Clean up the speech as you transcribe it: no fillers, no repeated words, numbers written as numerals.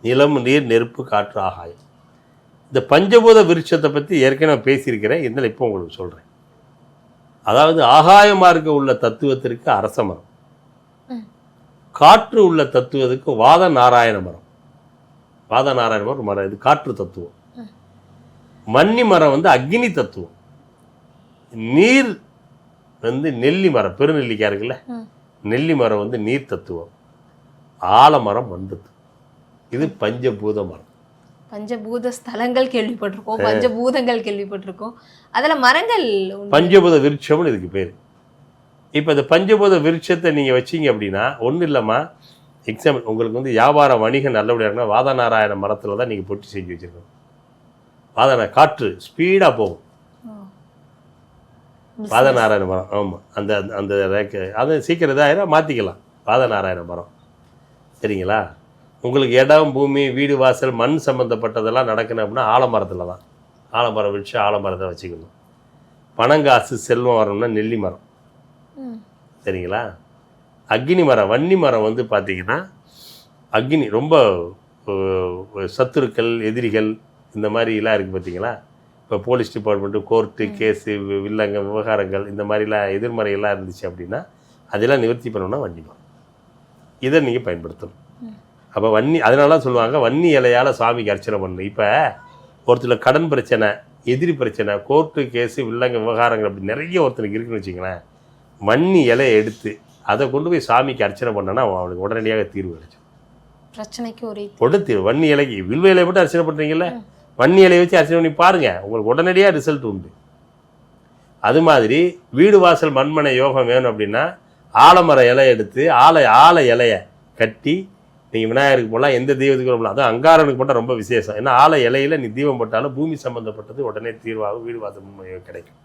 நிலம், நீர், நெருப்பு, காற்று, ஆகாயம். இந்த பஞ்சபூத விருட்சத்தை பற்றி ஏற்கனவே பேசியிருக்கிறேன். இருந்தாலும் இப்போ உங்களுக்கு சொல்கிறேன். அதாவது ஆகாய மார்க்க உள்ள தத்துவத்திற்கு அரச மரம், காற்று உள்ள தத்துவத்துக்கு வாத நாராயண மரம். வாத நாராயண மரம் மரம் இது காற்று தத்துவம். மன்னி மரம் வந்து அக்னி தத்துவம். நீர் வந்து நெல்லி மரம், பெருநெல்லிக்காய் இருக்குல்ல, நெல்லி மரம் வந்து நீர் தத்துவம். ஆலமரம் மண் தத்துவம். இது பஞ்சபூத மரம். பஞ்சபூத ஸ்தலங்கள் கேள்விப்பட்டிருக்கோம், பஞ்சபூதங்கள் கேள்விப்பட்டிருக்கோம். அதில் மரங்கள் பஞ்சபூத விருட்சம்னு இதுக்கு பேர். இப்போ இந்த பஞ்சபூத விருட்சத்தை நீங்கள் வச்சிங்க அப்படின்னா ஒன்றும் இல்லைம்மா, எக்ஸாம்பிள் உங்களுக்கு வந்து வியாபார வணிகம் நல்லபடியாக இருக்குன்னா வாதநாராயண மரத்தில் தான் நீங்கள் பொட்டி செஞ்சு வச்சுருக்கணும். காற்று ஸ்பீடாக போகும். வாதநாராயண மரம். ஆமாம், அந்த அந்த ரேக்கு அதை சீக்கிரம் இதாகிடும், மாற்றிக்கலாம். வாதநாராயண மரம் சரிங்களா. உங்களுக்கு இடம், பூமி, வீடு, வாசல், மண் சம்மந்தப்பட்டதெல்லாம் நடக்கணும் அப்படின்னா ஆலமரத்தில் தான். ஆலமரம் வச்சு ஆலமரத்தை வச்சுக்கணும். பணங்காசு செல்வம் வரணும்னா நெல்லி மரம் சரிங்களா. அக்னி மரம், வன்னி மரம் வந்து பார்த்திங்கன்னா அக்னி ரொம்ப சத்துருக்கள், எதிரிகள் இந்த மாதிரிலாம் இருக்குது பார்த்தீங்களா. இப்போ போலீஸ் டிபார்ட்மெண்ட்டு, கோர்ட்டு, கேஸு, வில்லங்க விவகாரங்கள் இந்த மாதிரிலாம் எதிர்மறையெல்லாம் இருந்துச்சு அப்படின்னா அதெல்லாம் நிவர்த்தி பண்ணணும்னா வன்னி மரம். இதை நீங்கள் பயன்படுத்தணும். அப்போ வன்னி, அதனால தான் சொல்லுவாங்க வன்னி இலையால் சாமிக்கு அர்ச்சனை பண்ணணும். இப்போ ஒருத்தர் கடன் பிரச்சனை, எதிரி பிரச்சனை, கோர்ட்டு கேஸு, வில்லங்க விவகாரங்கள் அப்படி நிறைய ஒருத்தருக்கு இருக்குன்னு வச்சுங்களேன், வன்னி இலையை எடுத்து அதை கொண்டு போய் சாமிக்கு அர்ச்சனை பண்ணனா அவனுக்கு உடனடியாக தீர்வு கிடைக்கும். பிரச்சனைக்கு ஒரு தீர்வு. வன்னி இலைக்கு, வில்வ இலையை மட்டும் அர்ச்சனை பண்ணுறீங்களே, வன்னி இலையை வச்சு அர்ச்சனை பண்ணி பாருங்கள், உங்களுக்கு உடனடியாக ரிசல்ட் உண்டு. அது மாதிரி வீடு வாசல் மண்மனை யோகம் வேணும் அப்படின்னா ஆலமர இலையை எடுத்து ஆலை இலையை கட்டி நீங்கள் விநாயகருக்கு போடலாம், எந்த தெய்வத்துக்கு போடலாம். அதுவும் அங்காரனுக்கு போட்டால் ரொம்ப விசேஷம். ஏன்னா ஆலை இலையில் நீ தீபம் போட்டாலும் பூமி சம்மந்தப்பட்டது உடனே தீர்வாகும், வீடு வாசல் மண்மனை கிடைக்கும்.